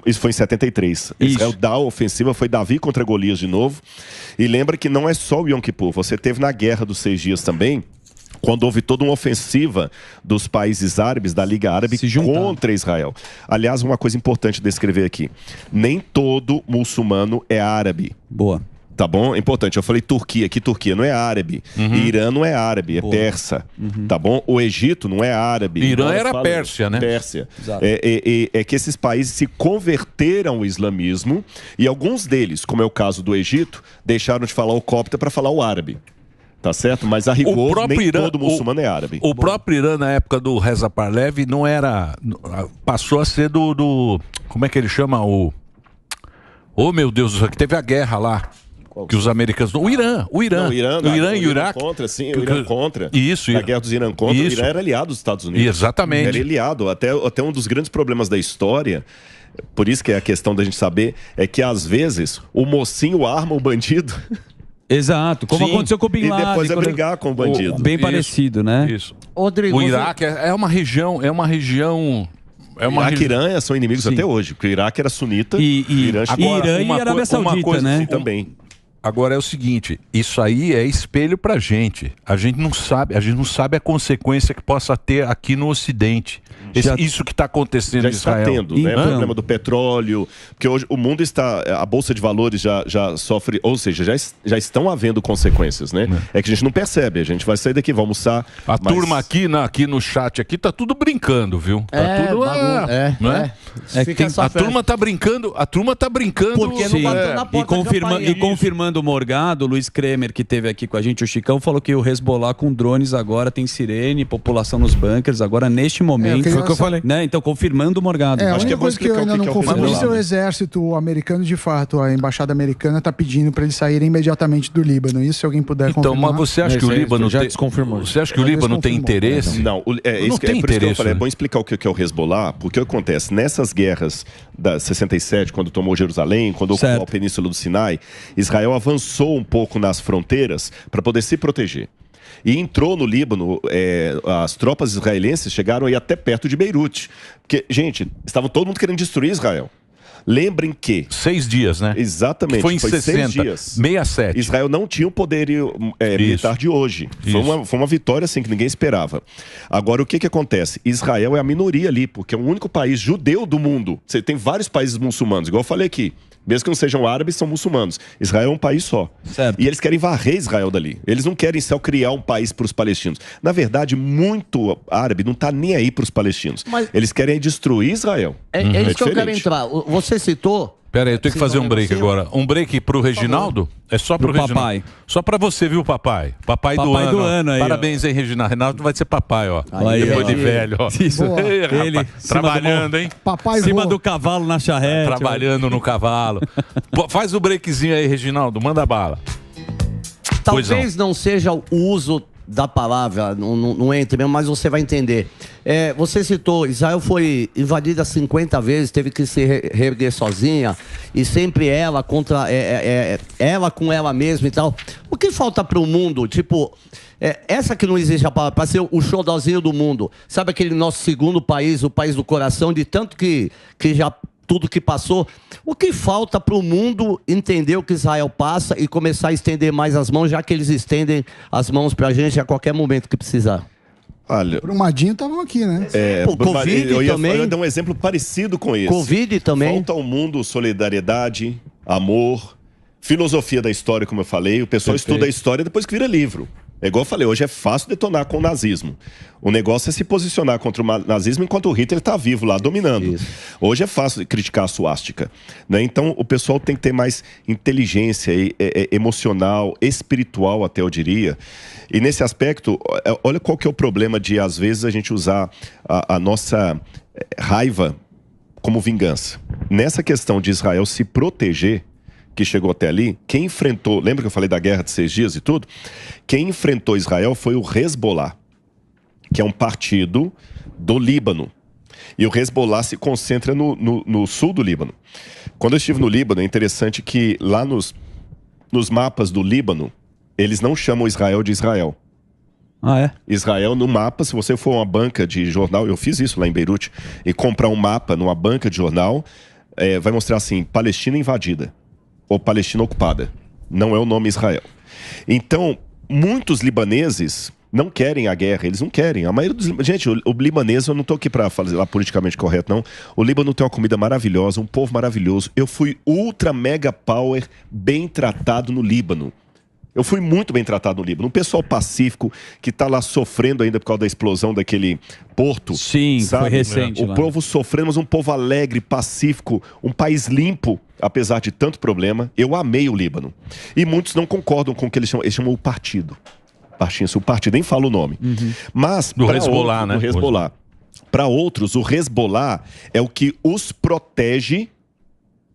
Isso foi em 73. Israel dá a ofensiva, foi Davi contra Golias de novo. E lembra que não é só o Yom Kippur. Você teve na Guerra dos 6 Dias também, quando houve toda uma ofensiva dos países árabes, da Liga Árabe, contra Israel. Aliás, uma coisa importante de descrever aqui. Nem todo muçulmano é árabe. Boa. Tá bom? É importante. Eu falei Turquia, que Turquia não é árabe. Irã não é árabe, é persa. Tá bom? O Egito não é árabe. Irã era Pérsia, né? Pérsia. É que esses países se converteram ao islamismo e alguns deles, como é o caso do Egito, deixaram de falar o copta para falar o árabe. Tá certo? Mas a rigor, nem todo muçulmano é árabe. O próprio Irã, na época do Reza Pahlavi, não era... Passou a ser do como é que ele chama? Oh, meu Deus, que teve a guerra lá. Que os americanos... O Irã e o Iraque. Contra, sim, o Irã contra. Isso. A guerra dos Irã contra. O Irã era aliado dos Estados Unidos. Exatamente. Era aliado. Até um dos grandes problemas da história, por isso que é a questão da gente saber, é que às vezes o mocinho arma o bandido... Exato, como aconteceu com o Bin Laden. E depois é brigar com o bandido. Bem parecido, né? Isso. Rodrigo, o Iraque é uma região... Iraque e Irã são inimigos até hoje, porque o Iraque era sunita Irã e Arábia Saudita, né? também. Agora é o seguinte, isso aí é espelho pra gente. A gente não sabe a consequência que possa ter aqui no Ocidente. Isso que está acontecendo já em Israel. Está tendo, né? O problema do petróleo, porque hoje o mundo está, a bolsa de valores já sofre, ou seja, já estão havendo consequências, né? É que a gente não percebe, a gente vai sair daqui, vai almoçar. A turma aqui no chat aqui tá tudo brincando, viu? Tá tudo a turma tá brincando, porque não bateu na porta e confirmando o Morgado, o Luiz Kremer, que esteve aqui com a gente, o Chicão, falou que o Hezbollah com drones agora tem sirene, população nos bunkers, agora neste momento. Foi o que eu falei. Né? Então, confirmando o Morgado. Acho que é bom explicar o que eu ainda não confirmo se o exército americano, de fato, a embaixada americana está pedindo para eles saírem imediatamente do Líbano. Isso, se alguém puder confirmar. Então, mas você acha que o Líbano já desconfirmou? Você acha que o Líbano tem interesse? Não, não tem interesse. É bom explicar o que é o Hezbollah, porque o que acontece? Nessas guerras da 67, quando tomou Jerusalém, quando ocupou a Península do Sinai, Israel avançou um pouco nas fronteiras para poder se proteger. E entrou no Líbano, as tropas israelenses chegaram aí até perto de Beirute. Porque, gente, estava todo mundo querendo destruir Israel. Lembrem que... 6 dias, né? Exatamente. Foi em 60, 6 dias. 67. Israel não tinha o poder militar de hoje. Foi uma vitória assim que ninguém esperava. Agora, o que acontece? Israel é a minoria ali, porque é o único país judeu do mundo. Você tem vários países muçulmanos, igual eu falei aqui. Mesmo que não sejam árabes, são muçulmanos. Israel é um país só. Certo. E eles querem varrer Israel dali. Eles não querem só criar um país para os palestinos. Na verdade, muito árabe não está nem aí para os palestinos. Eles querem destruir Israel. É isso que eu quero entrar. Você citou... Pera aí, eu tenho que fazer um break agora. Um break pro Reginaldo? É só pro Reginaldo. Papai. Só pra você, viu, papai? Papai do ano aí. Parabéns aí, Reginaldo. Renato vai ser papai, ó. Aí, depois de velho, ó. Isso. Ele trabalhando, hein? Papai cima do cavalo na charrete. Trabalhando no cavalo. Faz o breakzinho aí, Reginaldo. Manda bala. Talvez não seja o uso da palavra, não entre mesmo, mas você vai entender. Você citou, Israel foi invadida 50 vezes, teve que se reerguer sozinha, e sempre ela contra ela com ela mesma e tal. O que falta para o mundo? Tipo, essa que não existe a palavra, para ser o xodózinho do mundo. Sabe aquele nosso segundo país, o país do coração, de tanto que já tudo que passou. O que falta para o mundo entender o que Israel passa e começar a estender mais as mãos, já que eles estendem as mãos para a gente a qualquer momento que precisar? Olha, Brumadinho estavam aqui, né? Covid também. Eu ia dar um exemplo parecido com esse. Covid também. Falta ao mundo solidariedade, amor, filosofia da história, como eu falei. O pessoal estuda a história depois que vira livro. É igual eu falei, hoje é fácil detonar com o nazismo. O negócio é se posicionar contra o nazismo enquanto o Hitler está vivo lá, dominando. Isso. Hoje é fácil criticar a suástica, né? Então, o pessoal tem que ter mais inteligência emocional, espiritual até, eu diria. E nesse aspecto, olha qual que é o problema de, às vezes, a gente usar a nossa raiva como vingança. Nessa questão de Israel se proteger, que chegou até ali, quem enfrentou... Lembra que eu falei da guerra de 6 dias e tudo? Quem enfrentou Israel foi o Hezbollah, que é um partido do Líbano. E o Hezbollah se concentra no sul do Líbano. Quando eu estive no Líbano, é interessante que lá nos mapas do Líbano, eles não chamam Israel de Israel. Ah, é? Israel, no mapa, se você for uma banca de jornal, eu fiz isso lá em Beirute, e comprar um mapa numa banca de jornal, vai mostrar assim, Palestina invadida. Ou Palestina ocupada. Não é o nome Israel. Então, muitos libaneses não querem a guerra, eles não querem. A maioria dos... Gente, o libanês, eu não estou aqui para falar politicamente correto, não. O Líbano tem uma comida maravilhosa, um povo maravilhoso. Eu fui ultra mega power bem tratado no Líbano. Eu fui muito bem tratado no Líbano. Um pessoal pacífico que está lá sofrendo ainda por causa da explosão daquele porto. Sim, sabe? Foi recente. O povo sofrendo, mas um povo alegre, pacífico, um país limpo, apesar de tanto problema. Eu amei o Líbano. E muitos não concordam com o que eles chamam o partido. O partido, nem fala o nome. Uhum. Mas do Hezbollah, né? Do Hezbollah. Para outros, o Hezbollah é o que os protege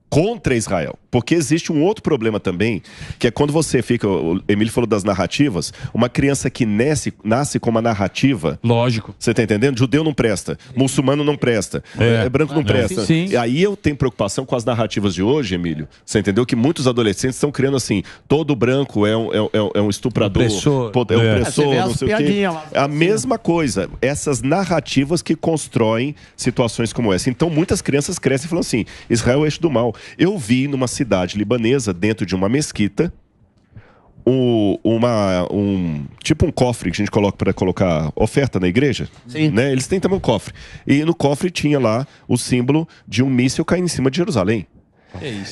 contra Israel. Porque existe um outro problema também, que é quando você fica... O Emílio falou das narrativas. Uma criança que nasce com uma narrativa... Lógico. Você tá entendendo? Judeu não presta. Muçulmano não presta. Branco não presta. Sim. E aí eu tenho preocupação com as narrativas de hoje, Emílio. Você entendeu? Que muitos adolescentes estão criando assim... Todo branco é um estuprador. Opressor. É um opressor, não sei o quê. É a mesma coisa. Essas narrativas que constroem situações como essa. Então muitas crianças crescem falando assim... Israel é o eixo do mal. Eu vi numa cidade libanesa, dentro de uma mesquita, tipo um cofre que a gente coloca para colocar oferta na igreja. Sim. Né? Eles têm também um cofre. E no cofre tinha lá o símbolo de um míssil caindo em cima de Jerusalém.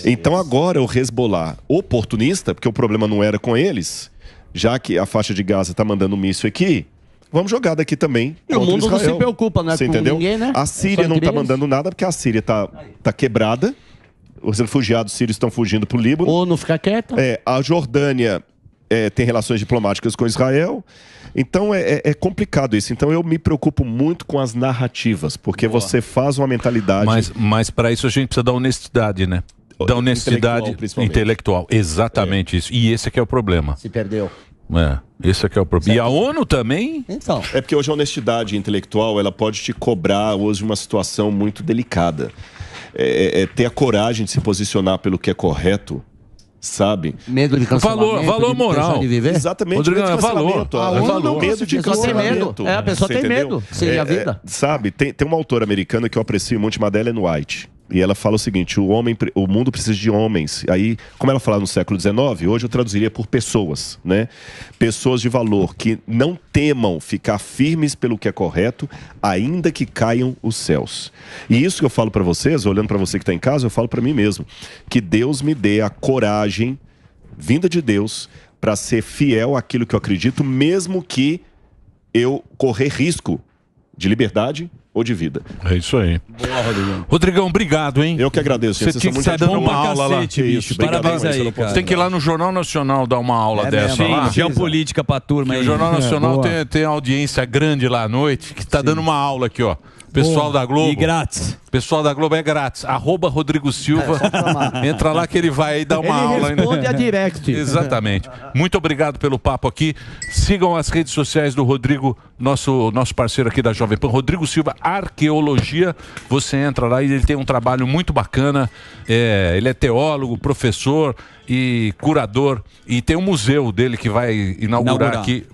Então agora o Hezbollah oportunista, porque o problema não era com eles, já que a faixa de Gaza está mandando um míssil aqui, vamos jogar daqui também. E o mundo Israel. Não se preocupa, né? Você com entendeu? ninguém, né? A Síria não está mandando nada porque a Síria tá quebrada. Os refugiados sírios estão fugindo para o Líbano. Ou não fica quieta. A Jordânia tem relações diplomáticas com Israel. Então é complicado isso. Então eu me preocupo muito com as narrativas, porque você faz uma mentalidade... Mas para isso a gente precisa da honestidade, né? Da honestidade intelectual. Exatamente isso. E esse é que é o problema. Se perdeu. Esse é que é o problema. E a ONU também? Então. É porque hoje a honestidade intelectual ela pode te cobrar hoje uma situação muito delicada. Ter a coragem de se posicionar pelo que é correto, sabe? Medo de cancelamento. Valor moral. De viver. Exatamente. Rodrigo, medo de cancelamento. Medo de cancelamento. A pessoa tem medo. Seria a vida. Sabe, tem uma autora americana que eu aprecio muito, chamada Ellen White. E ela fala o seguinte, o mundo precisa de homens. Aí, como ela falava no século XIX, hoje eu traduziria por pessoas, né? Pessoas de valor que não temam ficar firmes pelo que é correto, ainda que caiam os céus. E isso que eu falo para vocês, olhando para você que está em casa, eu falo para mim mesmo. Que Deus me dê a coragem, vinda de Deus, para ser fiel àquilo que eu acredito, mesmo que eu correr risco de liberdade ou de vida. É isso aí. Boa, Rodrigão. Rodrigão, obrigado, hein? Eu que agradeço. Você tinha que estar dando uma aula lá. Bicho. Parabéns aí, cara. Você tem que ir lá no Jornal Nacional dar uma aula dessa lá. Geopolítica pra turma aí. O Jornal Nacional tem audiência grande lá à noite, que está dando uma aula aqui, ó. Pessoal da Globo. E grátis. Pessoal da Globo é grátis. @Rodrigo Silva. Entra lá que ele vai dar uma aula. Ele responde a direct. Exatamente. Muito obrigado pelo papo aqui. Sigam as redes sociais do Rodrigo, nosso parceiro aqui da Jovem Pan. Rodrigo Silva, Arqueologia. Você entra lá e ele tem um trabalho muito bacana. Ele é teólogo, professor e curador. E tem um museu dele que vai inaugurar aqui.